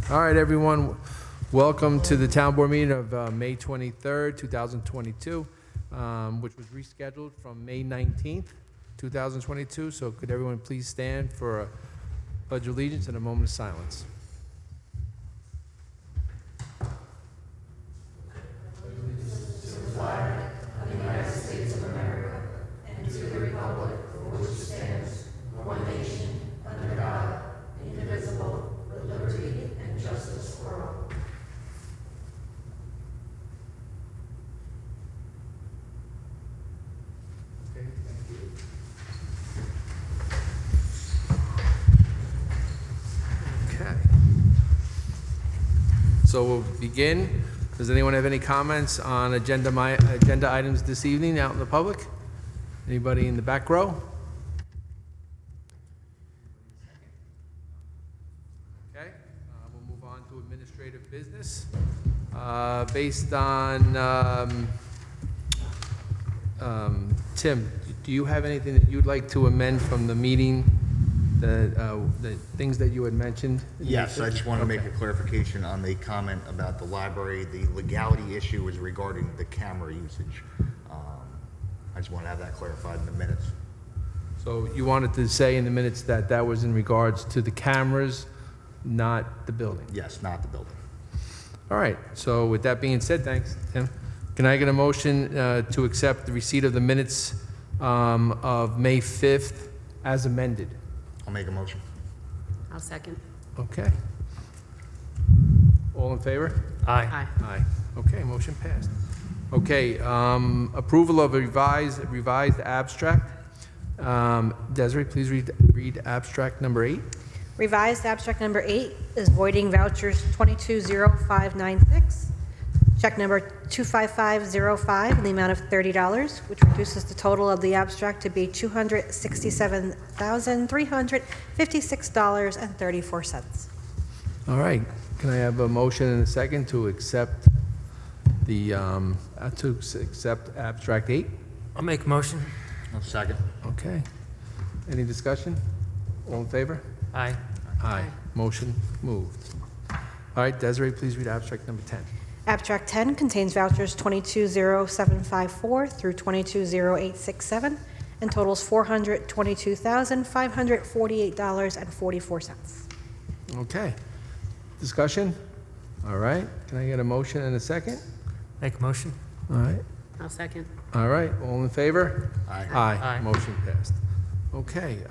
All right, everyone. Welcome to the town board meeting of May 23rd, 2022, which was rescheduled from May 19th, 2022. So could everyone please stand for a pledge of allegiance and a moment of silence. So we'll begin. Does anyone have any comments on agenda items this evening out in the public? Anybody in the back row? Okay, we'll move on to administrative business. Based on, Tim, do you have anything that you'd like to amend from the meeting? The things that you had mentioned? Yes, I just want to make a clarification on the comment about the library. The legality issue was regarding the camera usage. I just want to have that clarified in the minutes. So you wanted to say in the minutes that that was in regards to the cameras, not the building? Yes, not the building. All right, so with that being said, thanks, Tim. Can I get a motion to accept the receipt of the minutes of May 5th as amended? I'll make a motion. I'll second. Okay. All in favor? Aye. Aye. Okay, motion passed. Okay, approval of a revised abstract. Desiree, please read abstract number 8. Revised abstract number 8 is voiding vouchers 220596, check number 25505 in the amount of $30, which reduces the total of the abstract to be $267,356.34. All right, can I have a motion and a second to accept the, accept abstract 8? I'll make a motion. I'll second. Okay. Any discussion? All in favor? Aye. Aye. Motion moved. All right, Desiree, please read abstract number 10. Abstract 10 contains vouchers 220754 through 220867 and totals $422,548.44. Okay. Discussion? All right. Can I get a motion and a second? Make a motion. All right. I'll second. All right. All in favor? Aye. Aye. Aye. Motion passed. Okay.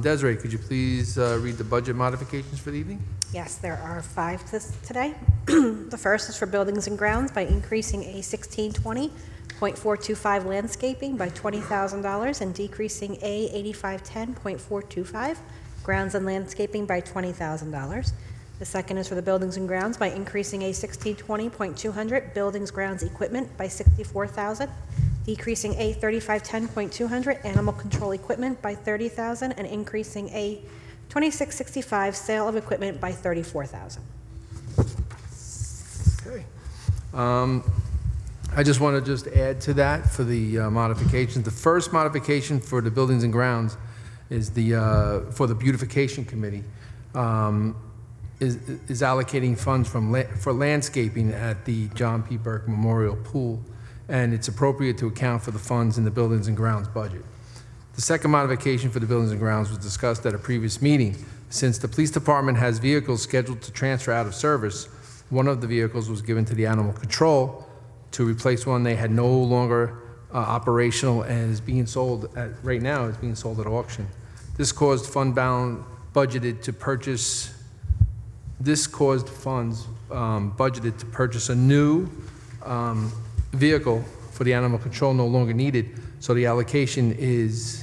Desiree, could you please read the budget modifications for the evening? Yes, there are 5 today. The first is for buildings and grounds by increasing A 1620.425 landscaping by $20,000 and decreasing A 8510.425 grounds and landscaping by $20,000. The second is for the buildings and grounds by increasing A 1620.200 buildings, grounds, equipment by $64,000, decreasing A 3510.200 animal control equipment by $30,000, and increasing A 2665 sale of equipment by $34,000. Okay. I just want to just add to that for the modifications. The first modification for the buildings and grounds is the for the beautification committee is allocating funds for landscaping at the John P. Burke Memorial Pool, and it's appropriate to account for the funds in the buildings and grounds budget. The second modification for the buildings and grounds was discussed at a previous meeting. Since the police department has vehicles scheduled to transfer out of service, one of the vehicles was given to the animal control to replace one they had no longer operational and is being sold right now is being sold at auction. This caused funds budgeted to purchase a new vehicle for the animal control no longer needed, so the allocation is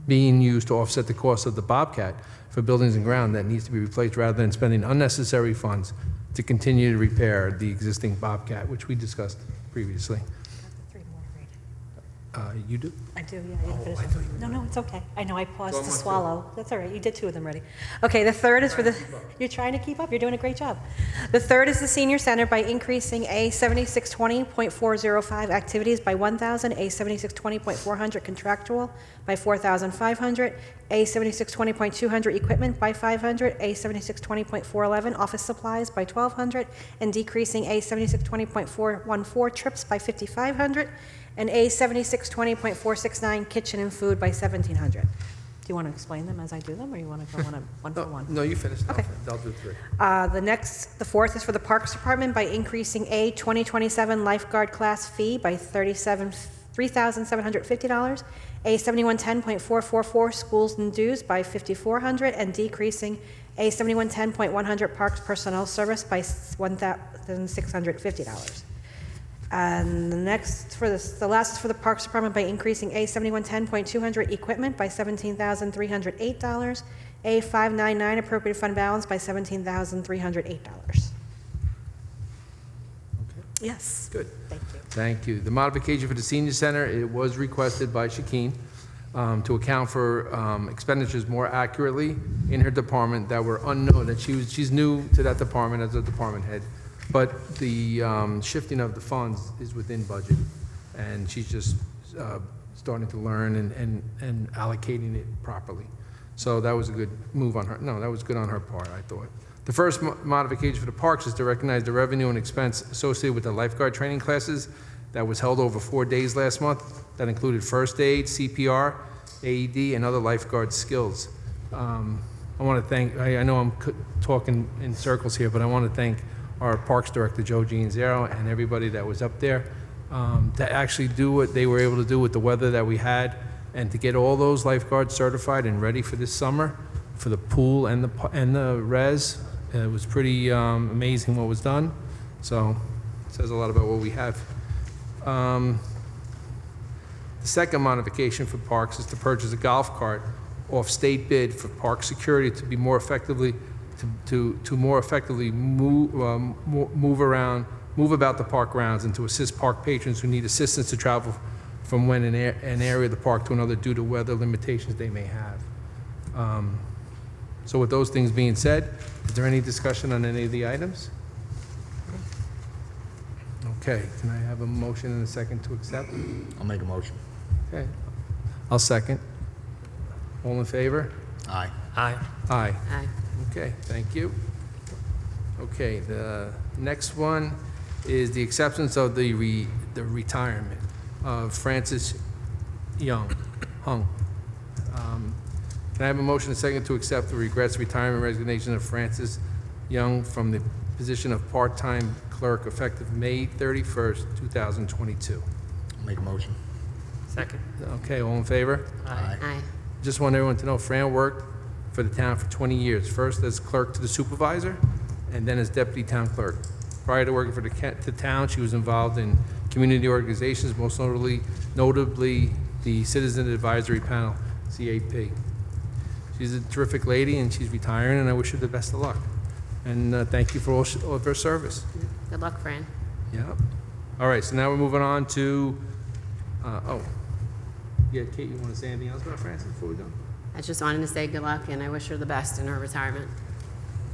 being used to offset the cost of the Bobcat for buildings and ground that needs to be replaced rather than spending unnecessary funds to continue to repair the existing Bobcat, which we discussed previously. 3 more to read. You do? I do, yeah. I didn't finish them. No, it's okay. I know I paused to swallow. That's all right. You did 2 of them already. Okay, the third is for the... You're trying to keep up? You're doing a great job. The third is the senior center by increasing A 7620.405 activities by 1,000, A 7620.400 contractual by 4,500, A 7620.200 equipment by 500, A 7620.411 office supplies by 1200, and decreasing A 7620.414 trips by 5500, and A 7620.469 kitchen and food by 1700. Do you want to explain them as I do them, or you want to go one for one? No, you finished. Okay. I'll do 3. The fourth is for the Parks Department by increasing A 2027 lifeguard class fee by $3,750, A 7110.444 schools and dues by $5,400, and decreasing A 7110.100 parks personnel service by $1,650. And the last is for the Parks Department by increasing A 7110.200 equipment by $17,308, A 599 appropriate fund balance by $17,308. Yes. Good. Thank you. Thank you. The modification for the senior center, it was requested by Shakeen to account for expenditures more accurately in her department that were unknown, that she's new to that department as a department head, but the shifting of the funds is within budget, and she's just starting to learn and allocating it properly. So that was a good move on her. No, that was good on her part, I thought. The first modification for the parks is to recognize the revenue and expense associated with the lifeguard training classes that was held over 4 days last month. That included first aid, CPR, AED, and other lifeguard skills. I want to thank, I know I'm talking in circles here, but I want to thank our Parks Director, Joe Gianzaro, and everybody that was up there to actually do what they were able to do with the weather that we had, and to get all those lifeguards certified and ready for this summer, for the pool and the res. It was pretty amazing what was done, so it says a lot about what we have. The second modification for parks is to purchase a golf cart off state bid for park security to be more effectively more effectively move about the park grounds, and to assist park patrons who need assistance to travel from an area of the park to another due to weather limitations they may have. So with those things being said, is there any discussion on any of the items? Okay, can I have a motion and a second to accept? I'll make a motion. Okay, I'll second. All in favor? Aye. Aye. Aye. Aye. Okay, thank you. Okay, the next one is the acceptance of the retirement of Francis Hung. Can I have a motion and a second to accept the regrets retirement resignation of Francis Young from the position of part-time clerk effective May 31st, 2022? I'll make a motion. Second. Okay, all in favor? Aye. Aye. Just want everyone to know, Fran worked for the town for 20 years, first as clerk to the supervisor, and then as deputy town clerk. Prior to working for the town, she was involved in community organizations, most notably the Citizen Advisory Panel, CAP. She's a terrific lady, and she's retiring, and I wish her the best of luck. And thank you for all of her service. Good luck, Fran. Yeah. All right, so now we're moving on to, yeah, Kate, you want to say anything else about Frances before we go? I just wanted to say good luck, and I wish her the best in her retirement.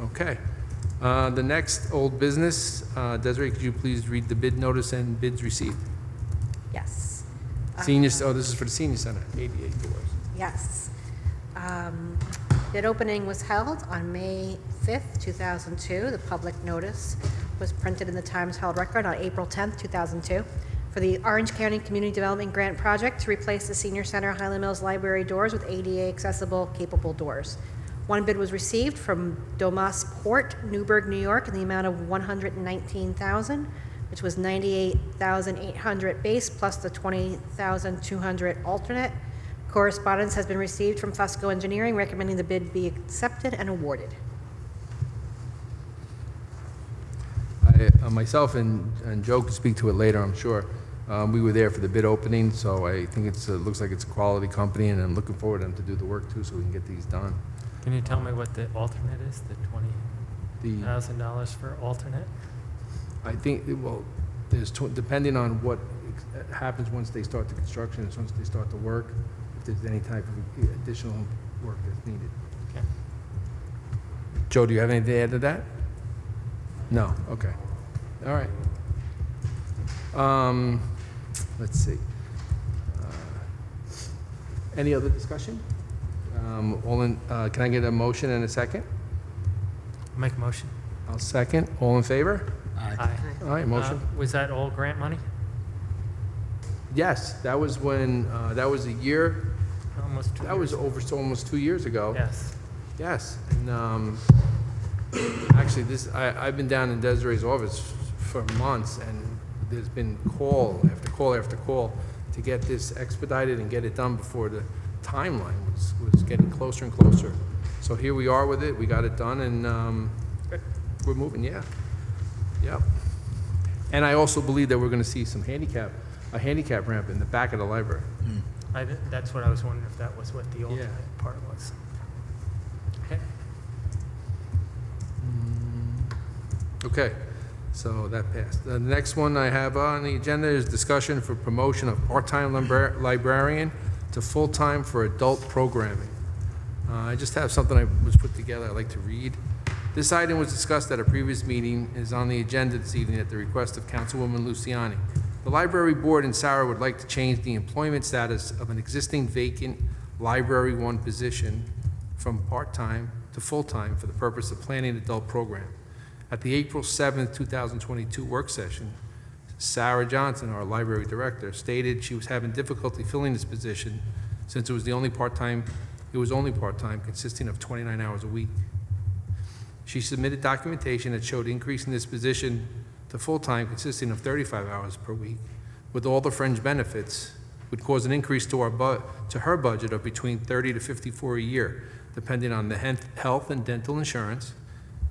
Okay. The next old business, Desiree, could you please read the bid notice and bids received? Yes. This is for the senior center, 88 doors. Yes. Bid opening was held on May 5th, 2002. The public notice was printed in the Times Herald Record on April 10th, 2002, for the Orange County Community Development Grant Project to replace the Senior Center Highland Mills Library doors with ADA accessible, capable doors. One bid was received from Domas Port, Newburgh, New York, in the amount of $119,000, which was $98,800 base plus the $20,200 alternate. Correspondence has been received from Fusco Engineering recommending the bid be accepted and awarded. Myself and Joe can speak to it later, I'm sure. We were there for the bid opening, so I think it looks like it's a quality company, and I'm looking forward to them to do the work too, so we can get these done. Can you tell me what the alternate is, the The $20,000 for alternate? I think, well, depending on what happens once they start the construction, and once they start the work, if there's any type of additional work that's needed. Okay. Joe, do you have anything to add to that? No, okay. All right. Let's see. Any other discussion? Can I get a motion and a second? Make a motion. I'll second. All in favor? Aye. All right, motion. Was that all grant money? Yes, that was when, that was a year, Almost 2 that was years. over almost 2 years ago. Yes. Yes, and actually, I've been down in Desiree's office for months, and there's been call after call after call to get this expedited and get it done before the timeline was getting closer and closer. So here we are with it, we got it done, and we're moving, yeah. Yep. And I also believe that we're gonna see a handicap ramp in the back of the library. That's what I was wondering, if that was what the alternate part was. Okay. Okay, so that passed. The next one I have on the agenda is discussion for promotion of part-time librarian to full-time for adult programming. I just have something I was put together I'd like to read. This item was discussed at a previous meeting, is on the agenda this evening at the request of Councilwoman Luciani. The library board and Sarah would like to change the employment status of an existing vacant Library 1 position from part-time to full-time for the purpose of planning an adult program. At the April 7th, 2022 work session, Sarah Johnson, our library director, stated she was having difficulty filling this position since it was only part-time, consisting of 29 hours a week. She submitted documentation that showed increasing this position to full-time consisting of 35 hours per week with all the fringe benefits would cause an increase to her budget of between $30 to $54 a year, depending on the health and dental insurance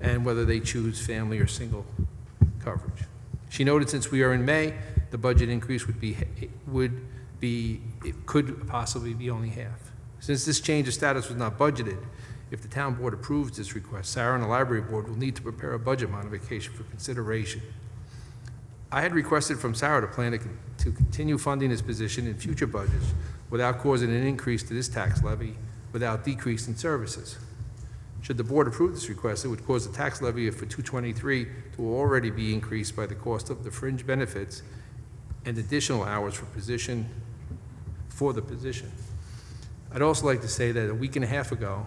and whether they choose family or single coverage. She noted since we are in May, the budget increase could possibly be only half. Since this change of status was not budgeted, if the town board approves this request, Sarah and the library board will need to prepare a budget modification for consideration. I had requested from Sarah to plan to continue funding this position in future budgets without causing an increase to this tax levy without decrease in services. Should the board approve this request, it would cause the tax levy for 223 to already be increased by the cost of the fringe benefits and additional hours for the position. I'd also like to say that a week and a half ago,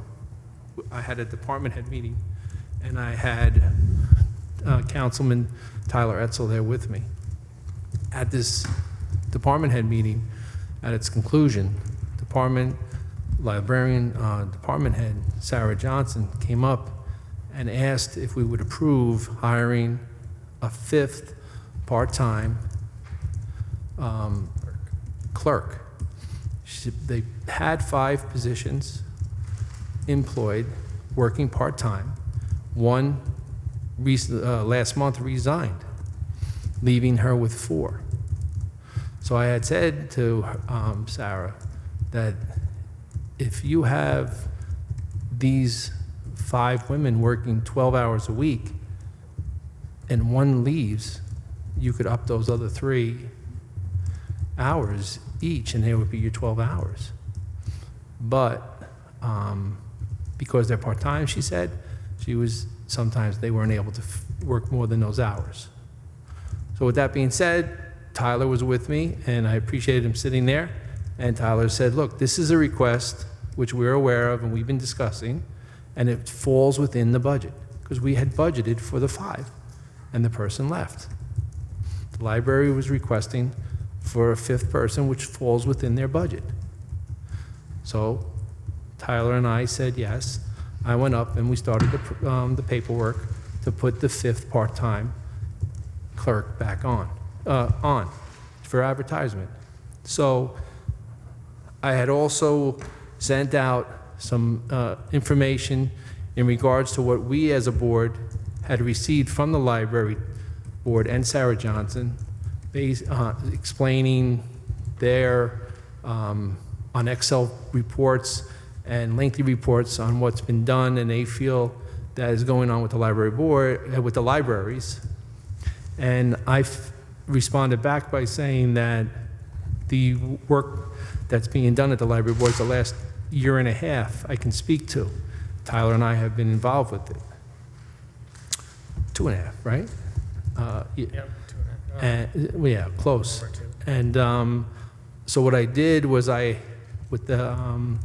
I had a department head meeting, and I had Councilman Tyler Etzel there with me. At this department head meeting, at its conclusion, Librarian department head Sarah Johnson came up and asked if we would approve hiring a 5th part-time clerk. They had 5 positions employed, working part-time. One last month resigned, leaving her with 4. So I had said to Sarah that if you have these 5 women working 12 hours a week and one leaves, you could up those other 3 hours each and there would be your 12 hours. But because they're part-time, she said, sometimes they weren't able to work more than those hours. So with that being said, Tyler was with me, and I appreciated him sitting there. And Tyler said, look, this is a request which we're aware of and we've been discussing, and it falls within the budget, because we had budgeted for the 5, and the person left. The library was requesting for a 5th person, which falls within their budget. So Tyler and I said yes. I went up and we started the paperwork to put the 5th part-time clerk back on for advertisement. So I had also sent out some information in regards to what we as a board had received from the library board and Sarah Johnson, explaining their on Excel reports and lengthy reports on what's been done, and they feel that is going on with the library board, with the libraries. And I responded back by saying that the work that's being done at the library board the last year and a half I can speak to. Tyler and I have been involved with it. 2.5, right? Yep, 2.5. And, yeah, close. Over 2. And so what I did was with the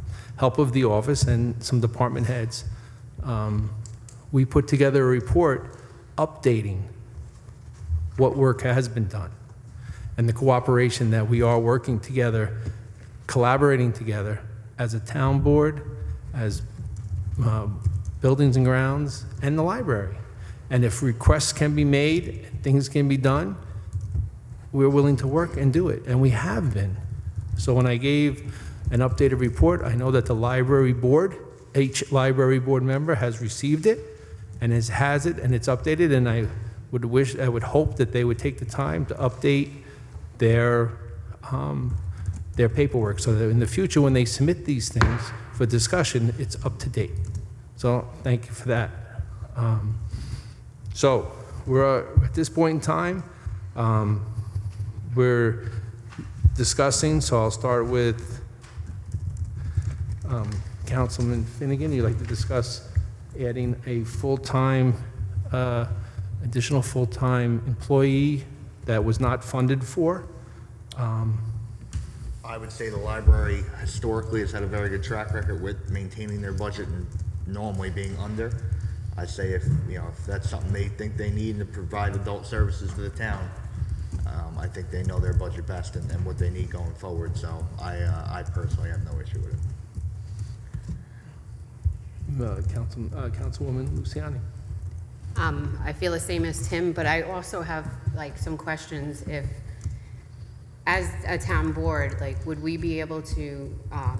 help of the office and some department heads, we put together a report updating what work has been done and the cooperation that we are working together, collaborating together as a town board, as buildings and grounds, and the library. And if requests can be made, things can be done, we're willing to work and do it, and we have been. So when I gave an updated report, I know that the library board, each library board member has received it and has it, and it's updated, and I would hope that they would take the time to update their paperwork so that in the future, when they submit these things for discussion, it's up to date. So thank you for that. So we're at this point in time, we're discussing, so I'll start with Councilman Finnegan. You'd like to discuss adding a full-time, additional full-time employee that was not funded for. I would say the library historically has had a very good track record with maintaining their budget and normally being under. I'd say if that's something they think they need to provide adult services to the town, I think they know their budget best and what they need going forward. So I personally have no issue with it. Councilwoman Luciani. I feel the same as Tim, but I also have like some questions. If, as a town board, like, would we be able to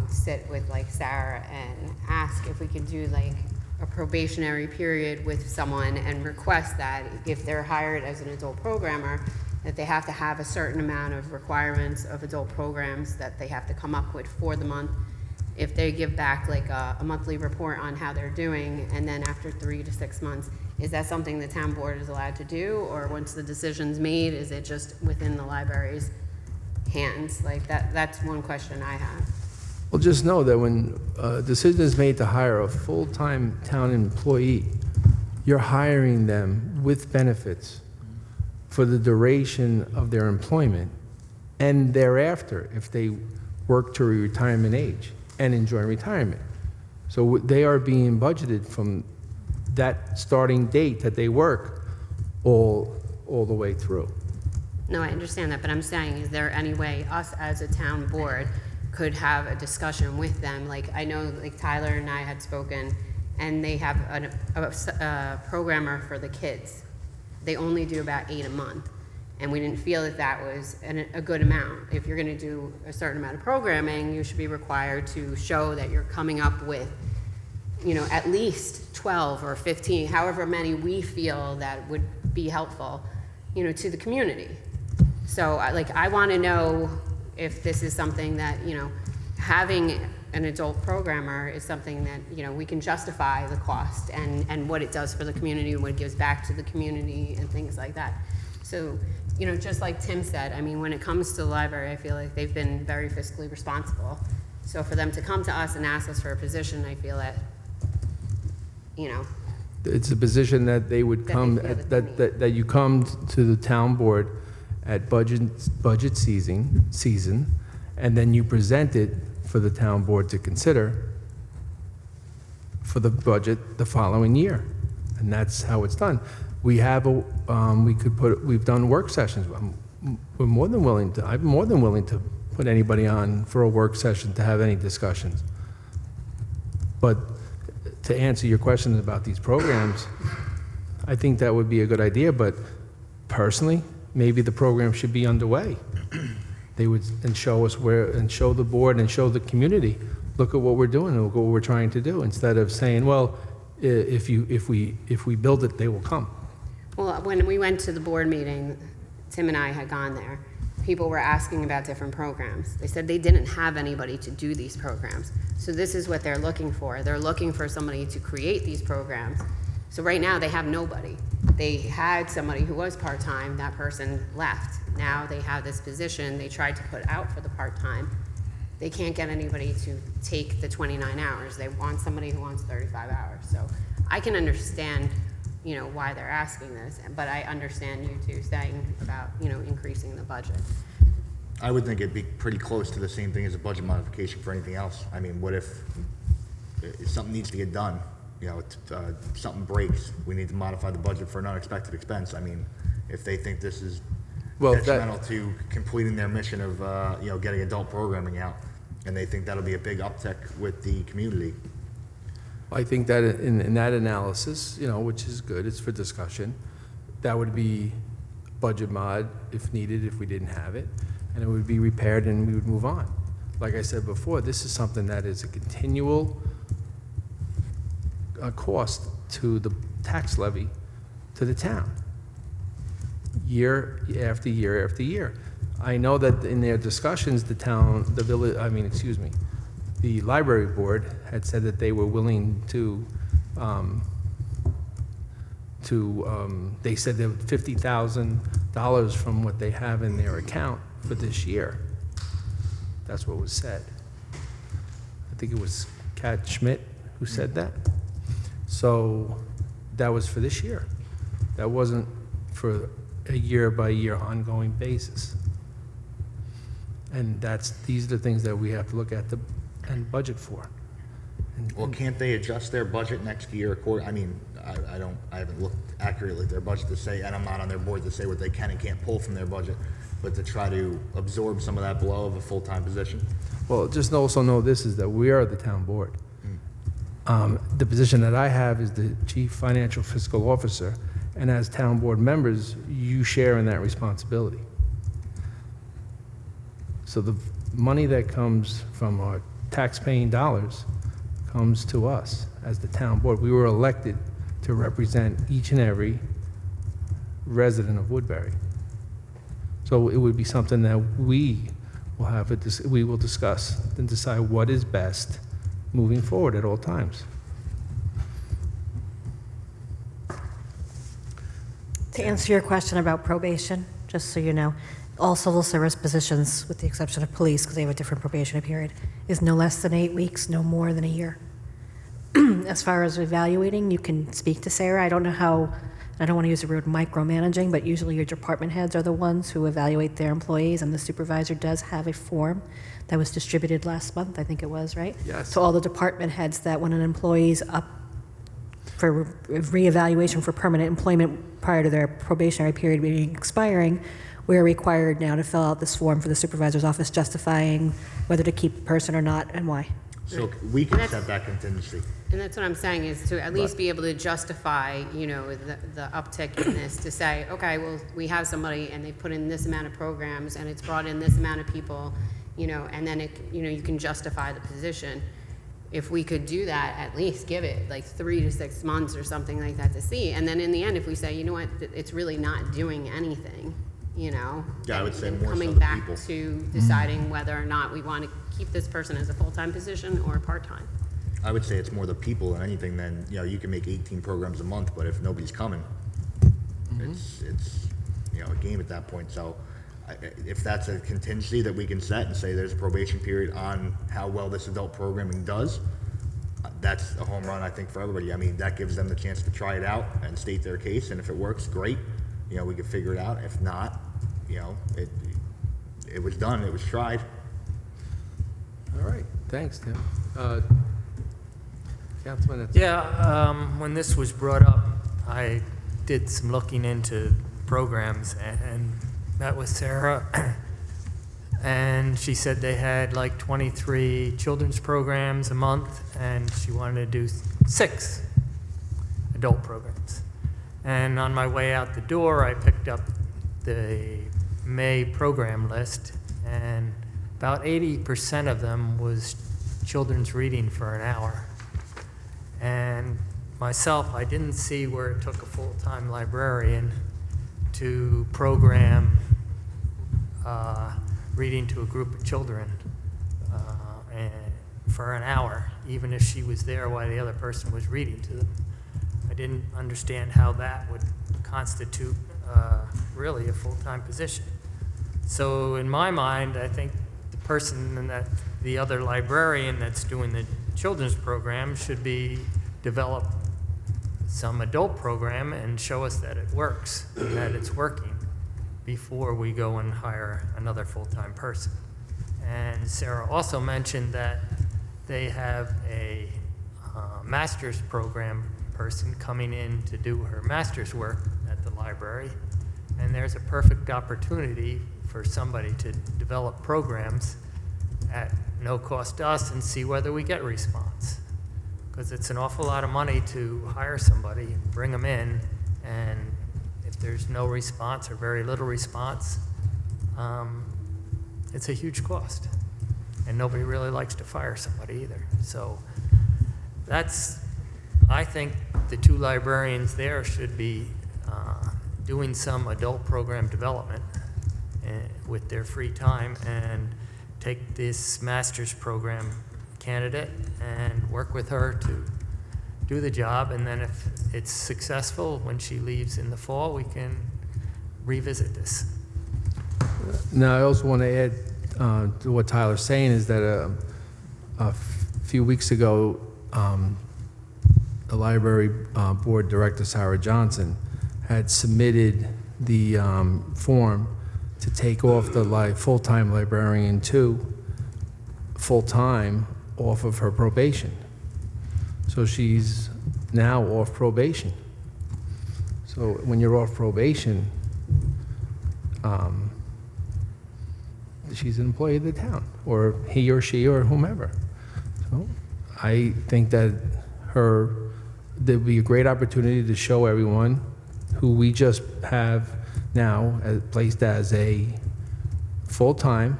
sit with like Sarah and ask if we could do like a probationary period with someone and request that if they're hired as an adult programmer, that they have to have a certain amount of requirements of adult programs that they have to come up with for the month. If they give back like a monthly report on how they're doing, and then after 3 to 6 months, is that something the town board is allowed to do? Or once the decision's made, is it just within the library's hands? Like that's one question I have. Well, just know that when a decision is made to hire a full-time town employee, you're hiring them with benefits for the duration of their employment and thereafter if they work to retirement age and enjoy retirement. So they are being budgeted from that starting date that they work all the way through. No, I understand that, but I'm saying, is there any way us as a town board could have a discussion with them? Like, I know like Tyler and I had spoken, and they have a programmer for the kids. They only do about 8 a month, and we didn't feel that that was a good amount. If you're gonna do a certain amount of programming, you should be required to show that you're coming up with, at least 12 or 15, however many we feel that would be helpful, to the community. So I want to know if this is something that, having an adult programmer is something that, we can justify the cost and what it does for the community and what it gives back to the community and things like that. So, just like Tim said, I mean, when it comes to the library, I feel like they've been very fiscally responsible. So for them to come to us and ask us for a position, I feel that, It's a position that they would come, that you come to the town board at budget season, and then you present it for the town board to consider for the budget the following year. And that's how it's done. We have we've done work sessions. We're more than willing to, I'm more than willing to put anybody on for a work session to have any discussions. But to answer your questions about these programs, I think that would be a good idea, but personally, maybe the program should be underway. They would, and show us where, and show the board and show the community, look at what we're doing and look at what we're trying to do, instead of saying, well, if we build it, they will come. Well, when we went to the board meeting, Tim and I had gone there, people were asking about different programs. They said they didn't have anybody to do these programs. So this is what they're looking for. They're looking for somebody to create these programs. So right now they have nobody. They had somebody who was part-time, that person left. Now they have this position they tried to put out for the part-time. They can't get anybody to take the 29 hours. They want somebody who wants 35 hours. So I can understand, why they're asking this, but I understand you two saying about, increasing the budget. I would think it'd be pretty close to the same thing as a budget modification for anything else. I mean, what if something needs to get done? You know, something breaks, we need to modify the budget for an unexpected expense. I mean, if they think this is Well, detrimental to completing their mission of, you know, getting adult programming out, and they think that'll be a big uptick with the community. I think that in that analysis, you know, which is good, it's for discussion, that would be budget mod if needed, if we didn't have it, and it would be repaired and we would move on. Like I said before, this is something that is a continual cost to the tax levy to the town, year after year after year. I know that in their discussions, the library board had said that they were willing to, they said that $50,000 from what they have in their account for this year. That's what was said. I think it was Kat Schmidt who said that. So that was for this year. That wasn't for a year-by-year ongoing basis. And these are the things that we have to look at and budget for. Well, can't they adjust their budget next year? I mean, I haven't looked accurately at their budget to say, and I'm not on their board to say what they can and can't pull from their budget, but to try to absorb some of that blow of a full-time position. Well, just also know this, is that we are the town board. The position that I have is the Chief Financial Fiscal Officer, and as town board members, you share in that responsibility. So the money that comes from our tax-paying dollars comes to us as the town board. We were elected to represent each and every resident of Woodbury. So it would be something that we will discuss and decide what is best moving forward at all times. To answer your question about probation, just so you know, all civil service positions, with the exception of police, because they have a different probationary period, is no less than 8 weeks, no more than a year. As far as evaluating, you can speak to Sarah. I don't know how, I don't want to use the word micromanaging, but usually your department heads are the ones who evaluate their employees, and the supervisor does have a form that was distributed last month, I think it was, right? Yes. To all the department heads, that when an employee's up for reevaluation for permanent employment prior to their probationary period being expiring, we're required now to fill out this form for the supervisor's office justifying whether to keep the person or not and why. So we can set that contingency. And that's what I'm saying, is to at least be able to justify, you know, the uptick in this, to say, okay, well, we have somebody and they put in this amount of programs and it's brought in this amount of people, you know, and then you can justify the position. If we could do that, at least give it like 3 to 6 months or something like that to see. And then in the end, if we say, you know what, it's really not doing anything, you know. Yeah, I would say then more so coming the back people. to deciding whether or not we want to keep this person as a full-time position or part-time. I would say it's more the people than anything. Than, you know, you can make 18 programs a month, but if nobody's coming, it's you know, a game at that point. So if that's a contingency that we can set and say there's a probation period on how well this adult programming does, that's a home run, I think, for everybody. I mean, that gives them the chance to try it out and state their case, and if it works, great. You know, we can figure it out. If not, you know, it was done, it was tried. All right, thanks, Tim. Councilman, When this was brought up, I did some looking into programs and met with Sarah, and she said they had like 23 children's programs a month, and she wanted to do 6 adult programs. And on my way out the door, I picked up the May program list, and about 80% of them was children's reading for an hour. And myself, I didn't see where it took a full-time librarian to program reading to a group of children and for an hour, even if she was there while the other person was reading to them. I didn't understand how that would constitute really a full-time position. So in my mind, I think the person that the other librarian that's doing the children's program should develop some adult program and show us that it works and that it's working. before we go and hire another full-time person. And Sarah also mentioned that they have a master's program person coming in to do her master's work at the library. And there's a perfect opportunity for somebody to develop programs at no cost to us and see whether we get response. Because it's an awful lot of money to hire somebody, bring them in, and if there's no response or very little response, it's a huge cost. And nobody really likes to fire somebody either. So I think the two librarians there should be doing some adult program development with their free time and take this master's program candidate and work with her to do the job. And then if it's successful, when she leaves in the fall, we can revisit this. Now, I also want to add to what Tyler's saying is that a few weeks ago, the library board director, Sarah Johnson, had submitted the form to take off the full-time librarian 2 full-time off of her probation. So she's now off probation. So when you're off probation, she's an employee of the town, or he or she or whomever. So I think that there'd be a great opportunity to show everyone who we just have now placed as a full-time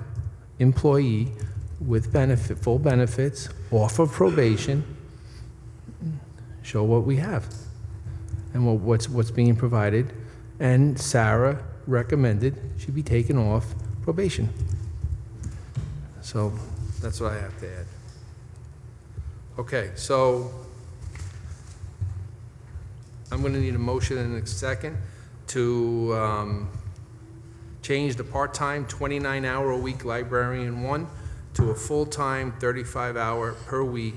employee with full benefits, off of probation, show what we have and what's being provided. And Sarah recommended she be taken off probation. So that's what I have to add. Okay, so I'm going to need a motion in a second to change the part-time 29-hour-a-week librarian 1 to a full-time 35-hour-per-week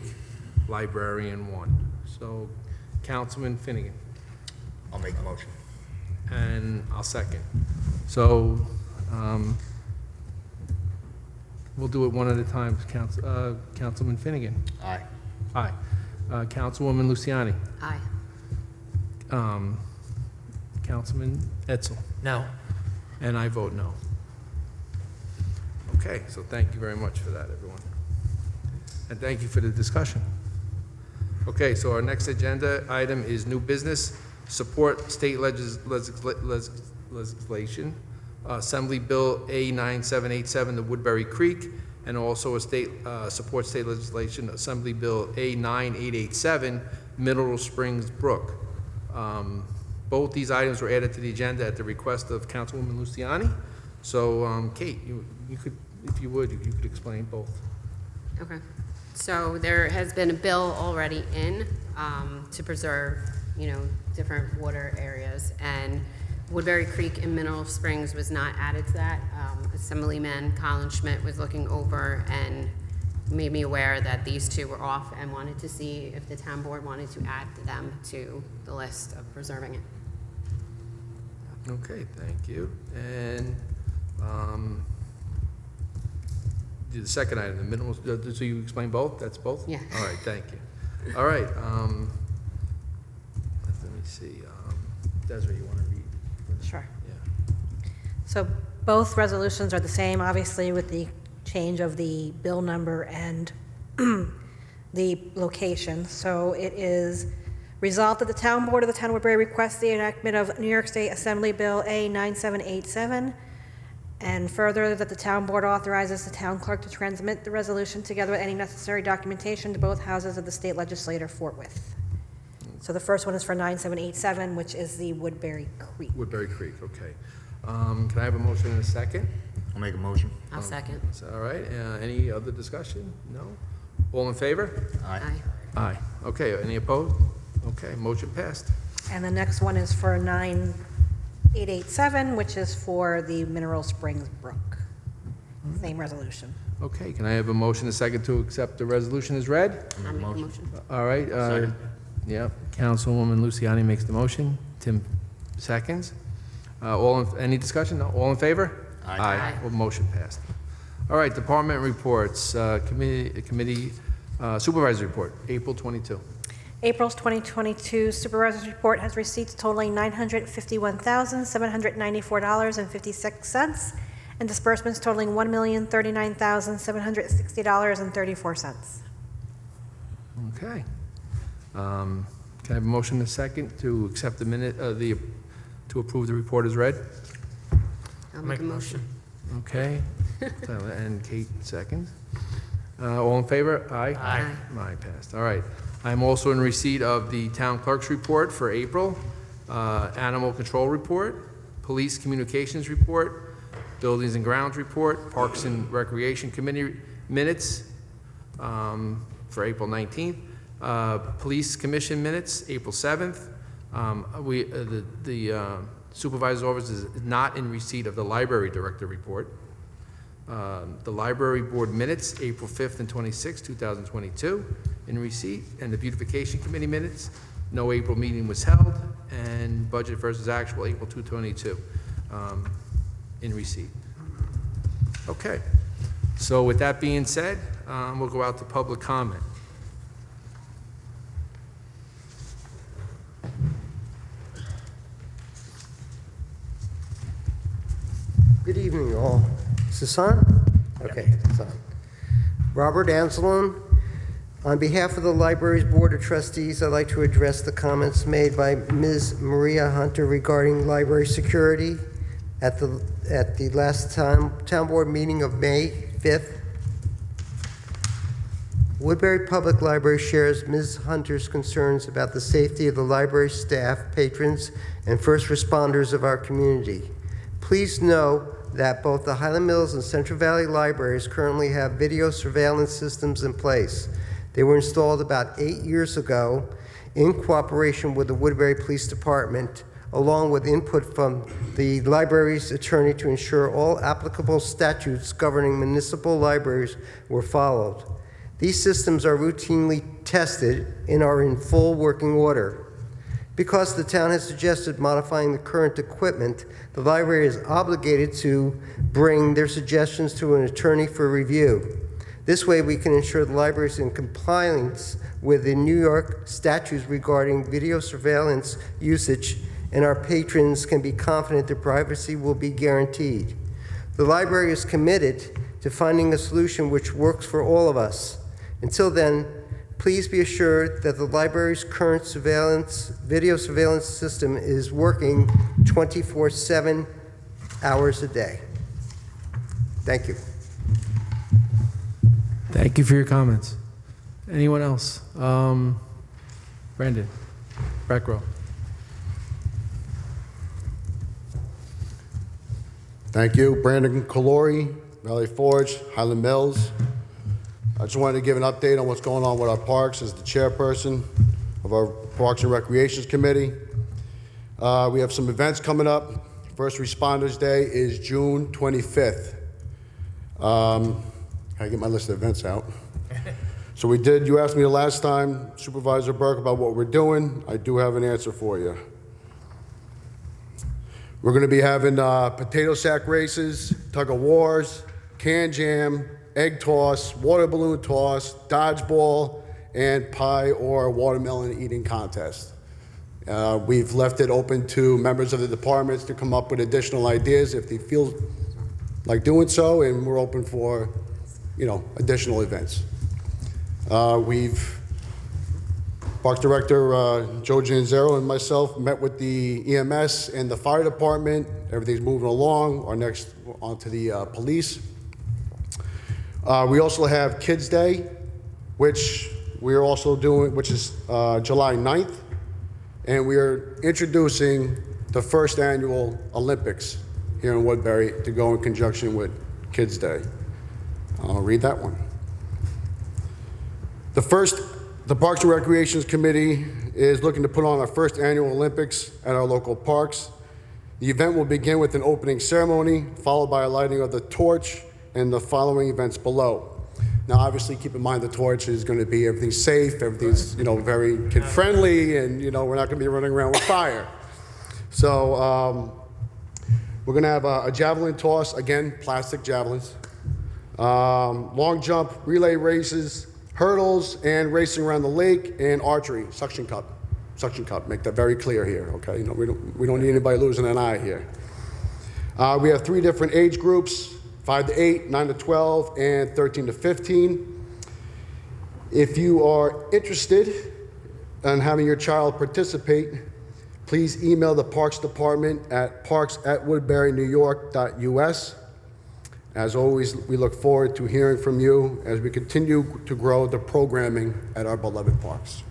librarian 1. So Councilman Finnegan. I'll make the motion. And I'll second. So we'll do it one at a time. Councilman Finnegan. Aye. Aye. Councilwoman Luciani. Aye. Councilman Edsel. No. And I vote no. Okay, so thank you very much for that, everyone. And thank you for the discussion. Okay, so our next agenda item is new business, support state legislation, Assembly Bill A9787, the Woodbury Creek, and also a support state legislation, Assembly Bill A9887, Mineral Springs Brook. Both these items were added to the agenda at the request of Councilwoman Luciani. So, Kate, you could, if you would, you could explain both. Okay. So there has been a bill already in to preserve, different water areas, and Woodbury Creek and Mineral Springs was not added to that. Assemblyman Colin Schmidt was looking over and made me aware that these two were off and wanted to see if the town board wanted to add them to the list of preserving it. Okay, thank you. And the second item, the mineral, so you explain both? That's both? Yeah. All right, thank you. All right, let me see. Desiree, you want to read? Sure. Yeah. So both resolutions are the same, obviously, with the change of the bill number and the location. So it is resolved that the town board of the town of Woodbury requests the enactment of New York State Assembly Bill A9787, and further that the town board authorizes the town clerk to transmit the resolution together with any necessary documentation to both houses of the state legislature forthwith. So the first one is for 9787, which is the Woodbury Creek. Woodbury Creek, okay. Can I have a motion in a second? I'll make a motion. I'll second. All right, any other discussion? No? All in favor? Aye. Aye. Okay, any opposed? Okay, motion passed. And the next one is for 9887, which is for the Mineral Springs Brook. Same resolution. Okay, can I have a motion, a second, to accept the resolution as read? I'll make a motion. All right. Second. Yep, Councilwoman Luciani makes the motion. Tim seconds. Any discussion? No? All in favor? Aye. Aye. Well, motion passed. All right, department reports, committee supervisor report, April 22. April's 2022 Supervisor's Report has receipts totaling $951,794.56 and disbursements totaling $1,039,760.34. Okay. Can I have a motion and a second to accept the minute, to approve the report as read? I'll make a motion. Okay. Tyler and Kate, second. All in favor? Aye? Aye. Aye, passed. All right. I'm also in receipt of the town clerk's report for April, animal control report, police communications report, buildings and grounds report, parks and recreation committee minutes for April 19th, police commission minutes, April 7th. The supervisor's office is not in receipt of the library director report. The library board minutes, April 5th and 26th, 2022, in receipt, and the beautification committee minutes, no April meeting was held, and budget versus actual, April 2/22, in receipt. Okay, so with that being said, we'll go out to public comment. Good evening, all. Is this on? Okay, it's on. Robert Anselon. On behalf of the Library's Board of Trustees, I'd like to address the comments made by Ms. Maria Hunter regarding library security at the last town board meeting of May 5th. Woodbury Public Library shares Ms. Hunter's concerns about the safety of the library staff, patrons, and first responders of our community. Please know that both the Highland Mills and Central Valley Libraries currently have video surveillance systems in place. They were installed about 8 years ago in cooperation with the Woodbury Police Department, along with input from the library's attorney to ensure all applicable statutes governing municipal libraries were followed. These systems are routinely tested and are in full working order. Because the town has suggested modifying the current equipment, the library is obligated to bring their suggestions to an attorney for review. This way, we can ensure the library is in compliance with the New York statutes regarding video surveillance usage, and our patrons can be confident their privacy will be guaranteed. The library is committed to finding a solution which works for all of us. Until then, please be assured that the library's current video surveillance system is working 24/7 hours a day. Thank you. Thank you for your comments. Anyone else? Brandon, back row. Thank you. Brandon Calori, Valley Forge, Highland Mills. I just wanted to give an update on what's going on with our parks as the chairperson of our Parks and Recreations Committee. We have some events coming up. First Responders Day is June 25th. I get my list of events out. So you asked me the last time, Supervisor Burke, about what we're doing. I do have an answer for you. We're gonna be having potato sack races, tug of wars, can jam, egg toss, water balloon toss, dodgeball, and pie or watermelon eating contest. We've left it open to members of the departments to come up with additional ideas if they feel like doing so, and we're open for, additional events. Parks Director Joe Gianzero and myself met with the EMS and the fire department. Everything's moving along. Our next onto the police. We also have Kids Day, which we're also doing, which is July 9th. And we are introducing the first annual Olympics here in Woodbury to go in conjunction with Kids Day. I'll read that one. The Parks and Recreations Committee is looking to put on our first annual Olympics at our local parks. The event will begin with an opening ceremony, followed by a lighting of the torch and the following events below. Now, obviously, keep in mind the torch is going to be everything's safe, everything's very kid-friendly, and we're not going to be running around with fire. So We're gonna have a javelin toss, again, plastic javelins. Long jump, relay races, hurdles, and racing around the lake, and archery, suction cup. Suction cup, make that very clear here, okay? You know, we don't need anybody losing an eye here. We have 3 different age groups, 5 to 8, 9 to 12, and 13 to 15. If you are interested in having your child participate, please email the Parks Department at parks@woodburynewyork.us. As always, we look forward to hearing from you as we continue to grow the programming at our beloved parks.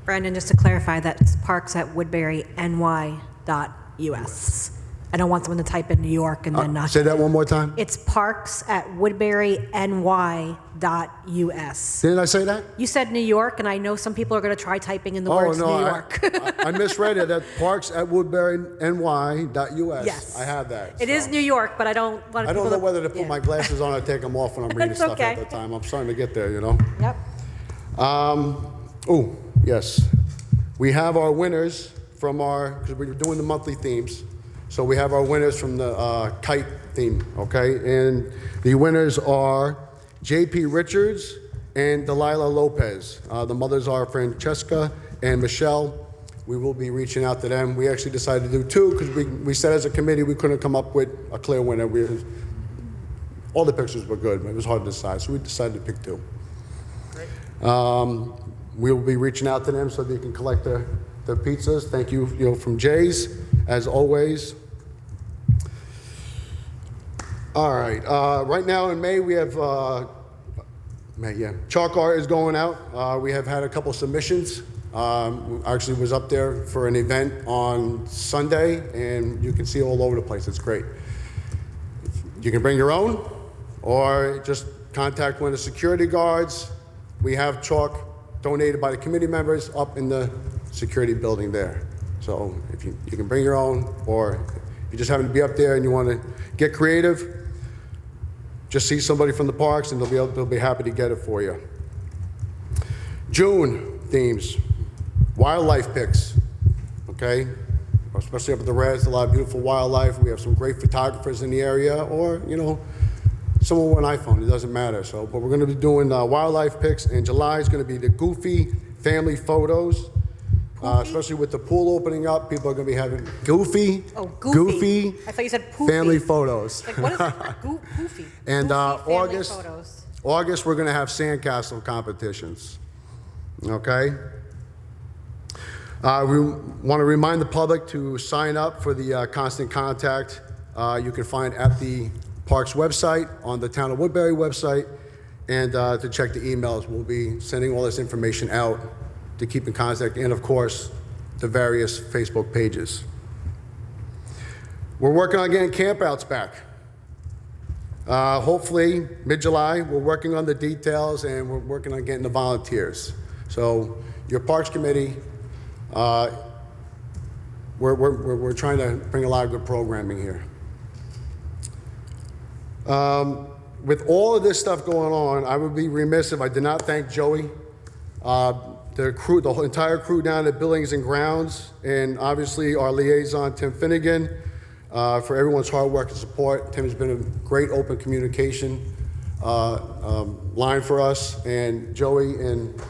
Brandon, just to clarify, that's parks@woodburyny.us. I don't want someone to type in New York and then not. Say that one more time. It's parks@woodburyny.us. Didn't I say that? You said New York, and I know some people are going to try typing in the words New York. I misread it at parks@woodburyny.us. Yes. I have that. It is New York, but I don't want I people don't know whether to put my glasses on or take them off when I'm reading That's stuff okay. at the time. I'm starting to get there, you know? Yep. Oh, yes. We have our winners from because we're doing the monthly themes. So we have our winners from the kite theme, okay? And the winners are J.P. Richards and Delilah Lopez. The mothers are Francesca and Michelle. We will be reaching out to them. We actually decided to do 2 because we said as a committee we couldn't come up with a clear winner. All the pictures were good, but it was hard to decide, so we decided to pick 2. Great. We will be reaching out to them so they can collect their pizzas. Thank you, from Jay's, as always. All right. Right now in May, we have chalk art is going out. We have had a couple submissions. Actually was up there for an event on Sunday, and you can see all over the place. It's great. You can bring your own, or just contact one of the security guards. We have chalk donated by the committee members up in the security building there. So if you can bring your own, or if you just happen to be up there and you want to get creative, just see somebody from the parks and they'll be happy to get it for you. June themes, wildlife pics, okay? Especially up at the Reds, a lot of beautiful wildlife. We have some great photographers in the area, or, someone with an iPhone, it doesn't matter. So, but we're gonna be doing wildlife pics, and July is gonna be the Goofy family photos. Especially with the pool opening up, people are gonna be having goofy. Oh, goofy. I thought you said poofy. Family photos. Like, what is it? Goofy. And Goofy family August, photos. August, we're gonna have sandcastle competitions, okay? We want to remind the public to sign up for the Constant Contact. You can find at the Parks website, on the Town of Woodbury website, and to check the emails. We'll be sending all this information out to keep in contact, and of course, the various Facebook pages. We're working on getting campouts back. Hopefully, mid-July, we're working on the details, and we're working on getting the volunteers. So your Parks Committee, we're trying to bring a lot of good programming here. With all of this stuff going on, I would be remiss if I did not thank Joey, the crew, the whole entire crew down at Buildings and Grounds, and obviously our liaison, Tim Finnegan, for everyone's hard work and support. Tim has been a great open communication line for us, and Joey and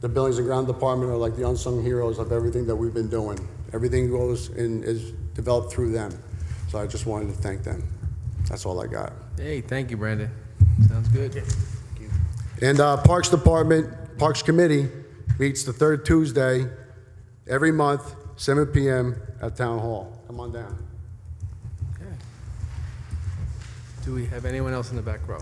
the Buildings and Ground Department are like the unsung heroes of everything that we've been doing. Everything goes and is developed through them. So I just wanted to thank them. That's all I got. Hey, thank you, Brandon. Sounds good. And Parks Department, Parks Committee meets the 3rd Tuesday every month, 7 p.m. at Town Hall. Come on down. Okay. Do we have anyone else in the back row?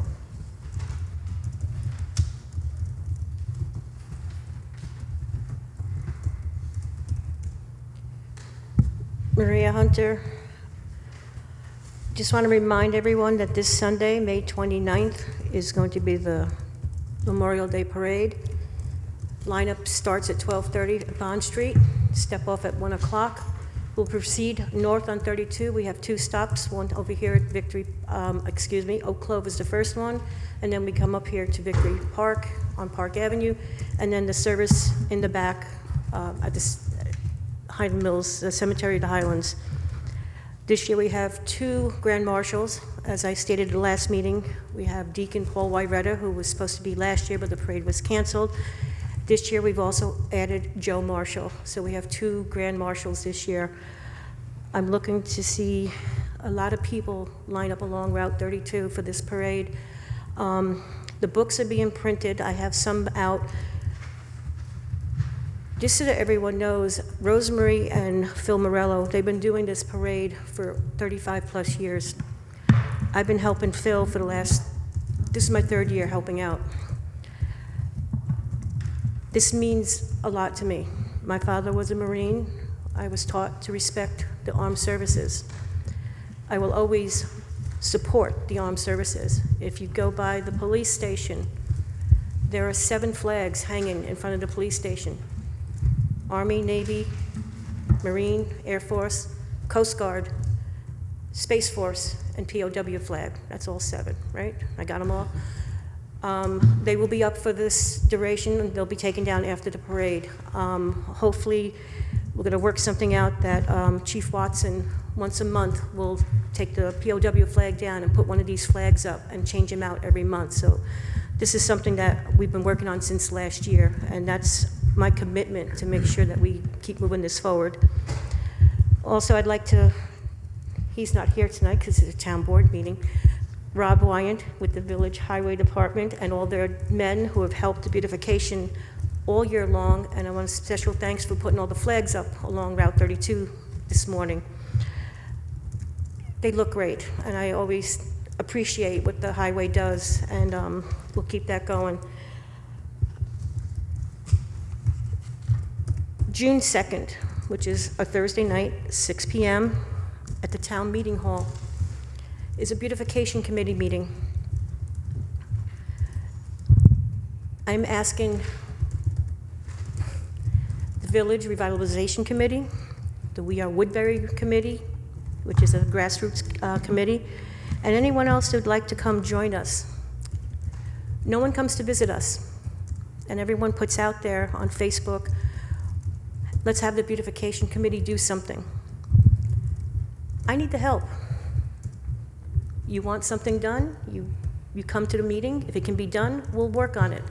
Maria Hunter. Just want to remind everyone that this Sunday, May 29th, is going to be the Memorial Day Parade. Lineup starts at 12:30 at Bond Street, step off at 1 o'clock. We'll proceed north on 32. We have 2 stops, one over here at Oak Clove is the first one, and then we come up here to Victory Park on Park Avenue, and then the service in the back at the Highland Mills, the Cemetery of the Highlands. This year we have 2 grand marshals. As I stated at the last meeting, we have Deacon Paul Wyretta, who was supposed to be last year, but the parade was canceled. This year we've also added Joe Marshall, so we have 2 grand marshals this year. I'm looking to see a lot of people line up along Route 32 for this parade. The books are being printed. I have some out. Just so that everyone knows, Rosemary and Phil Morello, they've been doing this parade for 35 plus years. I've been helping Phil for this is my 3rd year helping out. This means a lot to me. My father was a Marine. I was taught to respect the armed services. I will always support the armed services. If you go by the police station, there are 7 flags hanging in front of the police station. Army, Navy, Marine, Air Force, Coast Guard, Space Force, and POW flag. That's all 7, right? I got them all. They will be up for this duration, and they'll be taken down after the parade. Hopefully, we're going to work something out that Chief Watson, once a month, will take the POW flag down and put one of these flags up and change them out every month. So this is something that we've been working on since last year, and that's my commitment to make sure that we keep moving this forward. Also, I'd like to, he's not here tonight because it's a town board meeting, Rob Wyant with the Village Highway Department and all their men who have helped the beautification all year long, and I want a special thanks for putting all the flags up along Route 32 this morning. They look great, and I always appreciate what the highway does, and we'll keep that going. June 2nd, which is a Thursday night, 6 p.m. at the Town Meeting Hall, is a beautification committee meeting. I'm asking the Village Revitalization Committee, the We Are Woodbury Committee, which is a grassroots committee, and anyone else who would like to come join us. No one comes to visit us, and everyone puts out there on Facebook, let's have the beautification committee do something. I need the help. You want something done, you come to the meeting. If it can be done, we'll work on it.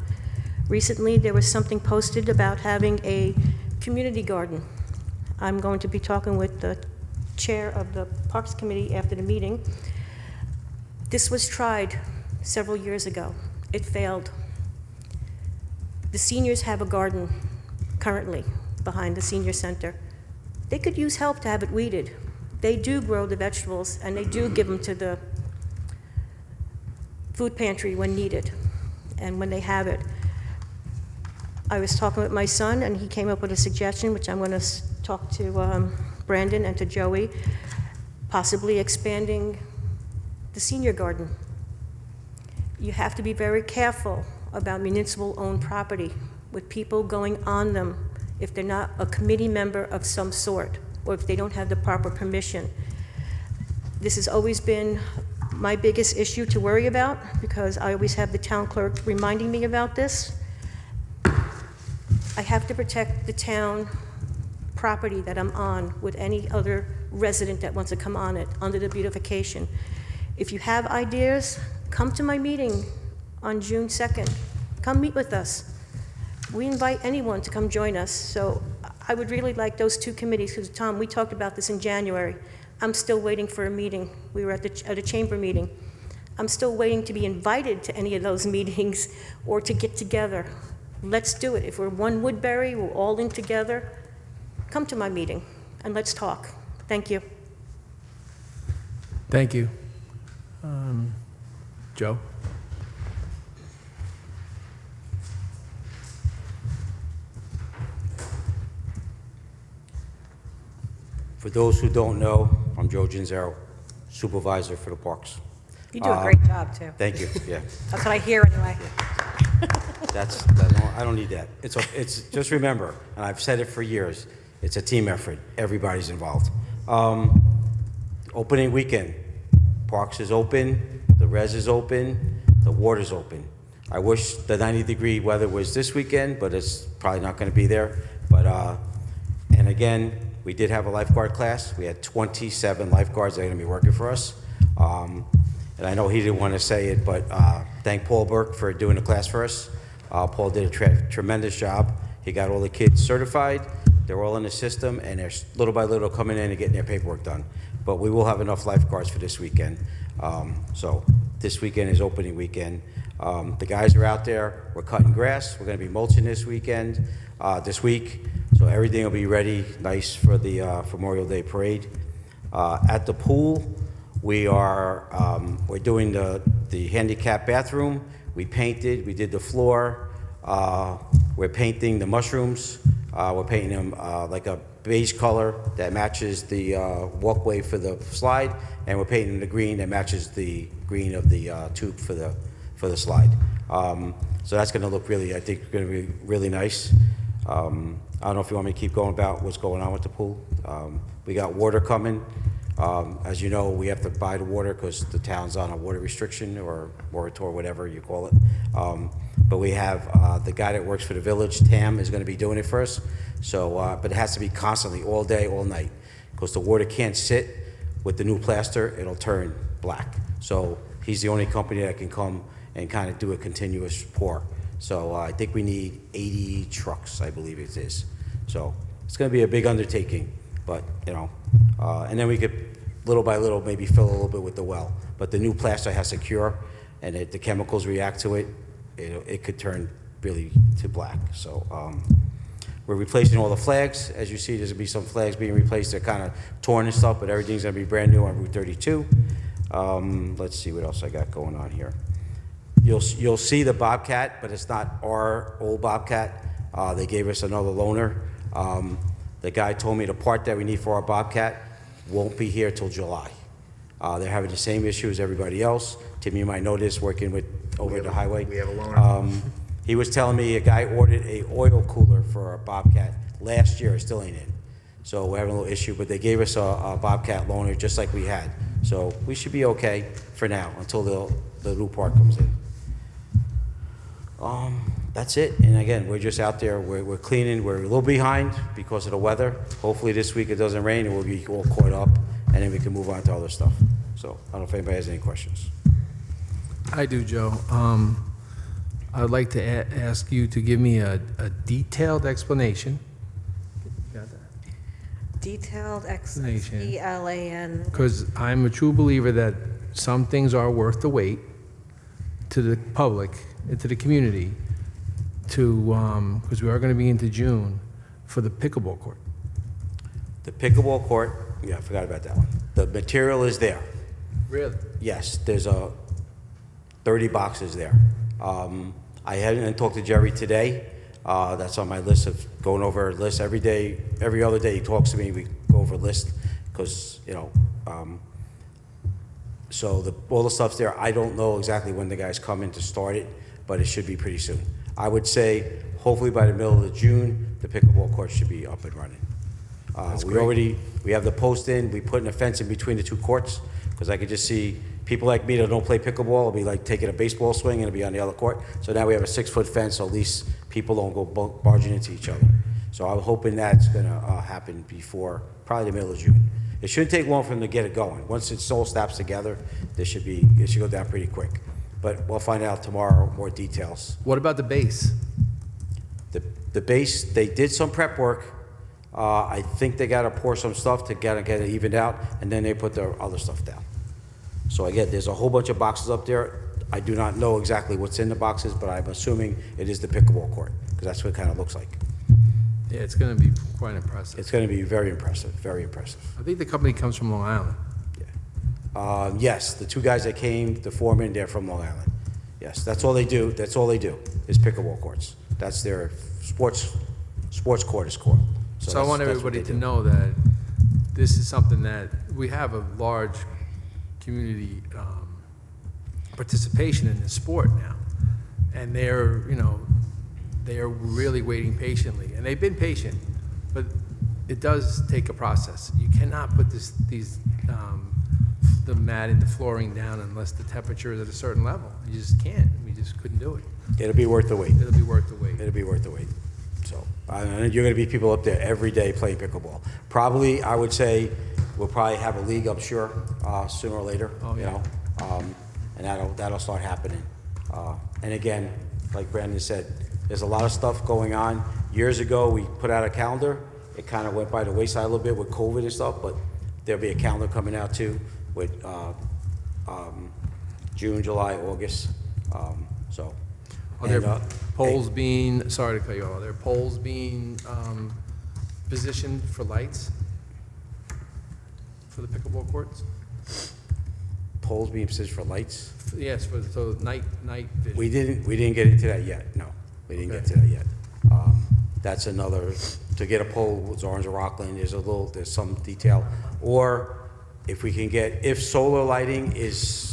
Recently, there was something posted about having a community garden. I'm going to be talking with the chair of the Parks Committee after the meeting. This was tried several years ago. It failed. The seniors have a garden currently behind the senior center. They could use help to have it weeded. They do grow the vegetables, and they do give them to the food pantry when needed and when they have it. I was talking with my son, and he came up with a suggestion, which I'm going to talk to Brandon and to Joey, possibly expanding the senior garden. You have to be very careful about municipal-owned property with people going on them if they're not a committee member of some sort, or if they don't have the proper permission. This has always been my biggest issue to worry about, because I always have the town clerk reminding me about this. I have to protect the town property that I'm on with any other resident that wants to come on it under the beautification. If you have ideas, come to my meeting on June 2nd. Come meet with us. We invite anyone to come join us. So I would really like those 2 committees, because Tom, we talked about this in January. I'm still waiting for a meeting. We were at a chamber meeting. I'm still waiting to be invited to any of those meetings or to get together. Let's do it. If we're one Woodbury, we're all in together, come to my meeting and let's talk. Thank you. Thank you. Joe? For those who don't know, I'm Joe Ginzero, supervisor for the parks. You do a great job, too. Thank you, yeah. That's what I hear anyway. I don't need that. It's just remember, and I've said it for years, it's a team effort. Everybody's involved. Opening weekend, parks is open, the res is open, the water's open. I wish the 90-degree weather was this weekend, but it's probably not going to be there. But and again, We did have a lifeguard class. We had 27 lifeguards that are going to be working for us. And I know he didn't want to say it, but thank Paul Burke for doing the class for us. Paul did a tremendous job. He got all the kids certified. They're all in the system, and they're little by little coming in and getting their paperwork done. But we will have enough lifeguards for this weekend. So this weekend is opening weekend. The guys are out there. We're cutting grass. We're going to be mulching this week. So everything will be ready, nice for the Memorial Day Parade. At the pool, we're doing the handicap bathroom. We painted. We did the floor. We're painting the mushrooms. We're painting them like a beige color that matches the walkway for the slide, and we're painting the green that matches the green of the tube for the slide. So that's going to look really, I think, going to be really nice. I don't know if you want me to keep going about what's going on with the pool. We got water coming. As you know, we have to buy the water because the town's on a water restriction or moratorium, whatever you call it. But we have the guy that works for the village, Tam, is going to be doing it for us. So, but it has to be constantly, all day, all night, because the water can't sit with the new plaster. It'll turn black. So he's the only company that can come and kind of do a continuous pour. So I think we need 80 trucks, I believe it is. So it's going to be a big undertaking, but and then we could little by little maybe fill a little bit with the well. But the new plaster has to cure, and the chemicals react to it. It could turn really to black. So we're replacing all the flags. As you see, there's going to be some flags being replaced. They're kind of torn and stuff, but everything's going to be brand new on Route 32. Let's see what else I got going on here. You'll see the Bobcat, but it's not our old Bobcat. They gave us another loaner. The guy told me the part that we need for our Bobcat won't be here till July. They're having the same issue as everybody else. Tim, you might know this, working over the highway. We have a loaner. He was telling me a guy ordered a oil cooler for a Bobcat last year. It still ain't in. So we're having a little issue, but they gave us a Bobcat loaner just like we had. So we should be okay for now until the new part comes in. That's it. And again, we're just out there. We're cleaning. We're a little behind because of the weather. Hopefully this week it doesn't rain and we'll be all caught up, and then we can move on to other stuff. So I don't know if anybody has any questions. I do, Joe. I would like to ask you to give me a detailed explanation. Got that? Detailed Explanation. ELAN. Because I'm a true believer that some things are worth the wait to the public and to the community because we are going to be into June for the pickleball court. The pickleball court, yeah, I forgot about that one. The material is there. Really? Yes, there's 30 boxes there. I hadn't talked to Jerry today. That's on my list of going over a list every day. Every other day he talks to me, we go over a list because, so all the stuff's there. I don't know exactly when the guys come in to start it, but it should be pretty soon. I would say hopefully by the middle of June, the pickleball court should be up and running. We have the post in, we put in a fence in between the two courts because I could just see people like me that don't play pickleball will be like taking a baseball swing and it'll be on the other court. So now we have a 6-foot fence, so at least people don't go barging into each other. So I'm hoping that's gonna happen before probably the middle of June. It shouldn't take long for them to get it going. Once it all snaps together, it should go down pretty quick. But we'll find out tomorrow more details. What about the base? The base, they did some prep work. I think they got to pour some stuff to get it evened out, and then they put their other stuff down. So again, there's a whole bunch of boxes up there. I do not know exactly what's in the boxes, but I'm assuming it is the pickleball court, because that's what it kind of looks like. Yeah, it's going to be quite impressive. It's going to be very impressive, very impressive. I think the company comes from Long Island. Yes, the two guys that came, the foreman, they're from Long Island. Yes, that's all they do. That's all they do is pickleball courts. That's their sports court is called. So I want that's what everybody they to do. know that this is something that we have a large community participation in this sport now. And they're really waiting patiently. And they've been patient, but it does take a process. You cannot put the mat and the flooring down unless the temperature is at a certain level. You just can't. We just couldn't do it. It'll be worth the wait. It'll be worth the wait. It'll be worth the wait. So You're going to be people up there every day playing pickleball. Probably, I would say, we'll probably have a league, I'm sure, sooner or later. Oh, you yeah. know, and that'll start happening. And again, like Brandon said, there's a lot of stuff going on. Years ago, we put out a calendar. It kind of went by the wayside a little bit with COVID and stuff, but there'll be a calendar coming out too with June, July, August. So. Are there and, poles being, sorry to cut you off, are there poles being positioned for lights for the pickleball courts? Poles being positioned for lights? Yes, so night vision. We didn't get into that yet, no. We didn't get to that yet. That's another, to get a pole with Orange and Rockland, there's some detail. Or if we can get, if solar lighting is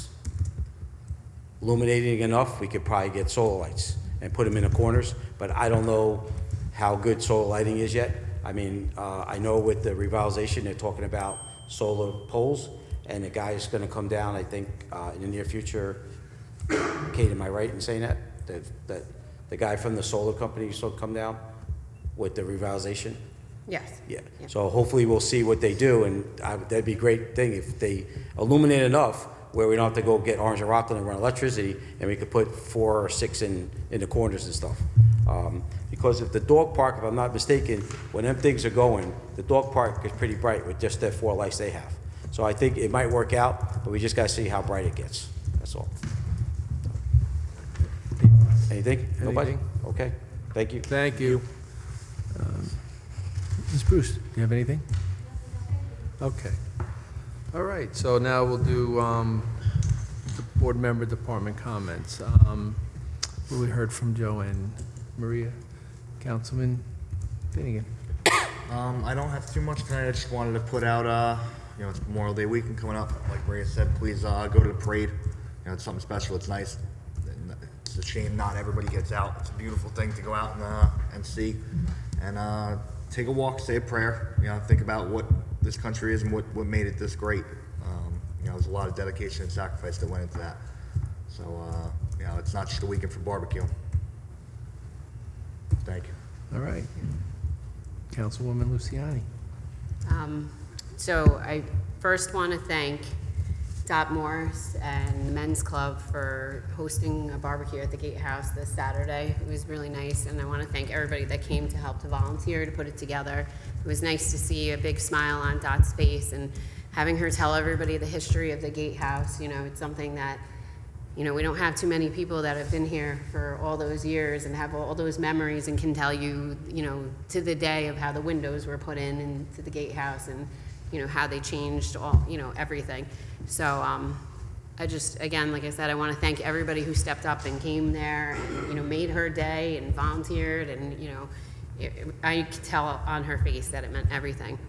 illuminating enough, we could probably get solar lights and put them in the corners, but I don't know how good solar lighting is yet. I mean, I know with the revitalization, they're talking about solar poles, and the guy's gonna come down, I think, in the near future. Kate, am I right in saying that? That the guy from the solar company will come down with the revitalization? Yes. Yeah, so hopefully we'll see what they do, and that'd be a great thing if they illuminate enough where we don't have to go get Orange and Rockland and run electricity, and we could put 4 or 6 in the corners and stuff. Because if the dog park, if I'm not mistaken, when them things are going, the dog park is pretty bright with just that 4 lights they have. So I think it might work out, but we just gotta see how bright it gets, that's all. Anything? Nobody? Anything? Okay, thank you. Thank you. Ms. Bruce, do you have anything? Okay. All right, so now we'll do the board member department comments. We heard from Joe and Maria. Councilman Finnegan. I don't have too much tonight. I just wanted to put out, it's Memorial Day weekend coming up. Like Maria said, please go to the parade. It's something special. It's nice. It's a shame not everybody gets out. It's a beautiful thing to go out and see. And take a walk, say a prayer. Think about what this country is and what made it this great. There's a lot of dedication and sacrifice that went into that. So, it's not just a weekend for barbecue. Thank you. All right. Councilwoman Luciani. So I first want to thank Dot Morris and the Men's Club for hosting a barbecue at the Gatehouse this Saturday. It was really nice, and I want to thank everybody that came to help to volunteer to put it together. It was nice to see a big smile on Dot's face and having her tell everybody the history of the Gatehouse. It's something that, we don't have too many people that have been here for all those years and have all those memories and can tell you, to the day of how the windows were put into the Gatehouse and, how they changed all, everything. So I just, again, like I said, I want to thank everybody who stepped up and came there and, made her day and volunteered and, I could tell on her face that it meant everything.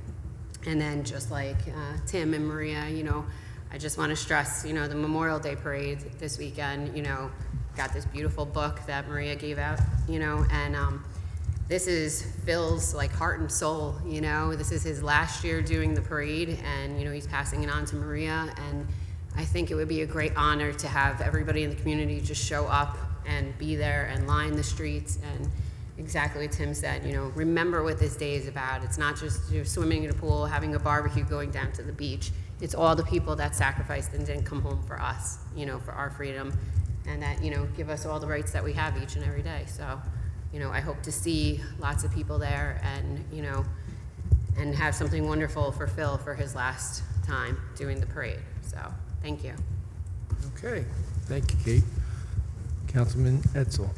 And then just like Tim and Maria, I just want to stress, the Memorial Day parade this weekend, got this beautiful book that Maria gave out, and this is Phil's like heart and soul, this is his last year doing the parade, and, he's passing it on to Maria, and I think it would be a great honor to have everybody in the community just show up and be there and line the streets and exactly what Tim said, remember what this day is about. It's not just swimming in a pool, having a barbecue, going down to the beach. It's all the people that sacrificed and didn't come home for us, for our freedom, and that, give us all the rights that we have each and every day. So, I hope to see lots of people there and, and have something wonderful for Phil for his last time doing the parade. So, thank you. Okay. Thank you, Kate. Councilman Edsel.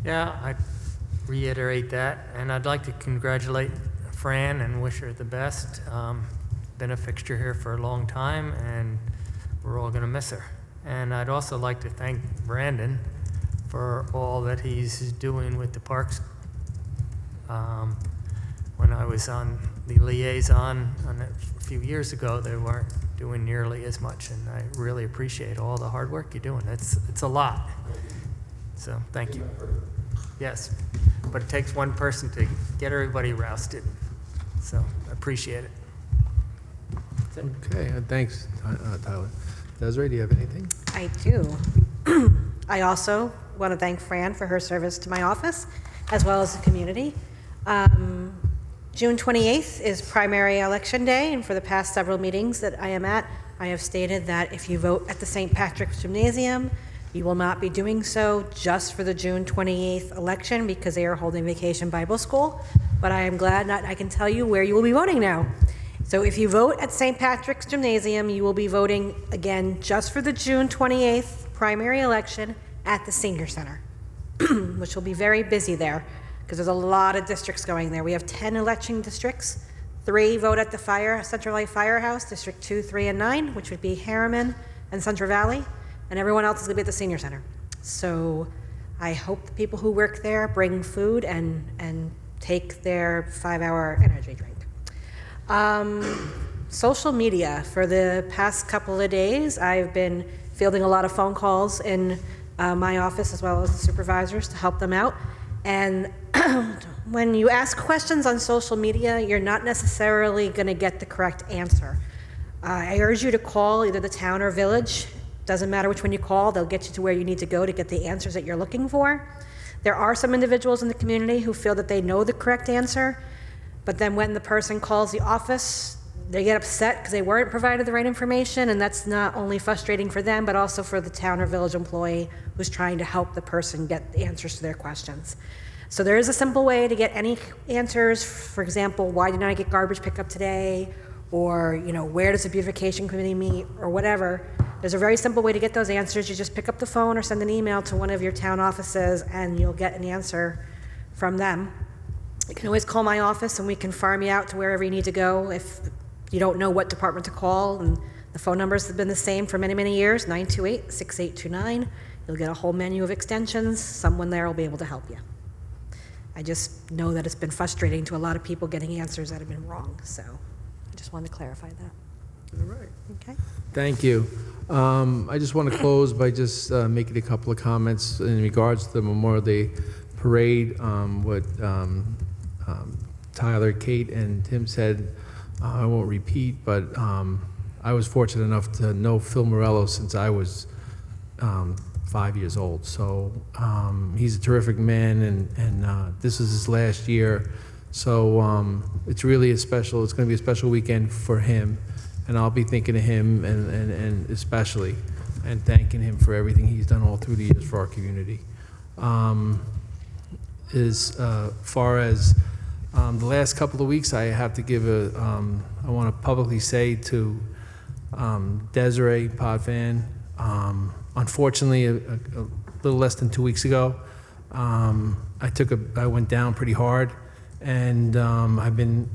Yeah, I reiterate that, and I'd like to congratulate Fran and wish her the best. Been a fixture here for a long time, and we're all going to miss her. And I'd also like to thank Brandon for all that he's doing with the parks. When I was on the liaison a few years ago, they weren't doing nearly as much, and I really appreciate all the hard work you're doing. It's a lot. So thank you. Yes, but it takes one person to get everybody rousted. So I appreciate it. Okay, thanks, Tyler. Desiree, do you have anything? I do. I also want to thank Fran for her service to my office, as well as the community. June 28th is primary election day, and for the past several meetings that I am at, I have stated that if you vote at the St. Patrick's Gymnasium, you will not be doing so just for the June 28th election because they are holding Vacation Bible School, but I am glad that I can tell you where you will be voting now. So if you vote at St. Patrick's Gymnasium, you will be voting, again, just for the June 28th primary election at the Senior Center, which will be very busy there because there's a lot of districts going there. We have 10 election districts. 3 vote at the Central Valley Firehouse, District 2, 3, and 9, which would be Harriman and Central Valley, and everyone else is going to be at the Senior Center. So I hope the people who work there bring food and take their 5-hour energy drink. Social media. For the past couple of days, I've been fielding a lot of phone calls in my office as well as the supervisors to help them out. And when you ask questions on social media, you're not necessarily going to get the correct answer. I urge you to call either the town or village. Doesn't matter which one you call, they'll get you to where you need to go to get the answers that you're looking for. There are some individuals in the community who feel that they know the correct answer, but then when the person calls the office, they get upset because they weren't provided the right information, and that's not only frustrating for them, but also for the town or village employee who's trying to help the person get the answers to their questions. So there is a simple way to get any answers. For example, why didn't I get garbage pickup today? Or, where does the beautification committee meet? Or whatever. There's a very simple way to get those answers. You just pick up the phone or send an email to one of your town offices and you'll get an answer from them. You can always call my office and we can farm you out to wherever you need to go if you don't know what department to call. And the phone numbers have been the same for many, many years, 928-6829. You'll get a whole menu of extensions. Someone there will be able to help you. I just know that it's been frustrating to a lot of people getting answers that have been wrong. So I just wanted to clarify that. All right. Okay. Thank you. I just want to close by just making a couple of comments in regards to the Memorial Day Parade. What Tyler, Kate, and Tim said, I won't repeat, but I was fortunate enough to know Phil Morello since I was 5 years old. So he's a terrific man, and this is his last year. So it's really it's going to be a special weekend for him, and I'll be thinking of him and especially, and thanking him for everything he's done all through the years for our community. As far as the last couple of weeks, I have to give I want to publicly say to Desiree Podfan, unfortunately, a little less than 2 weeks ago, I went down pretty hard, and I've been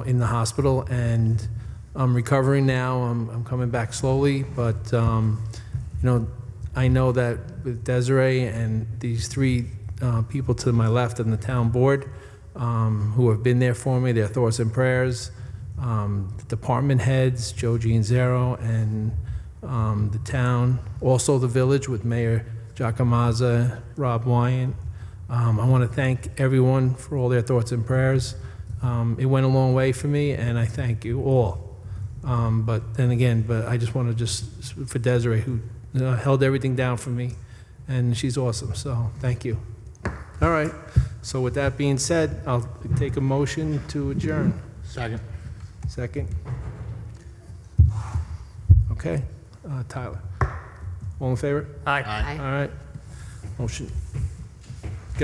in the hospital, and I'm recovering now. I'm coming back slowly, but I know that with Desiree and these 3 people to my left in the town board who have been there for me, their thoughts and prayers, the department heads, Joe Gianzero, and the town, also the village with Mayor Giacomazza, Rob Wyant. I want to thank everyone for all their thoughts and prayers. It went a long way for me, and I thank you all. But I just want to for Desiree, who held everything down for me, and she's awesome, so thank you. All right, so with that being said, I'll take a motion to adjourn. Second. Second? Okay, Tyler. All in favor? Aye. Aye. All right, motion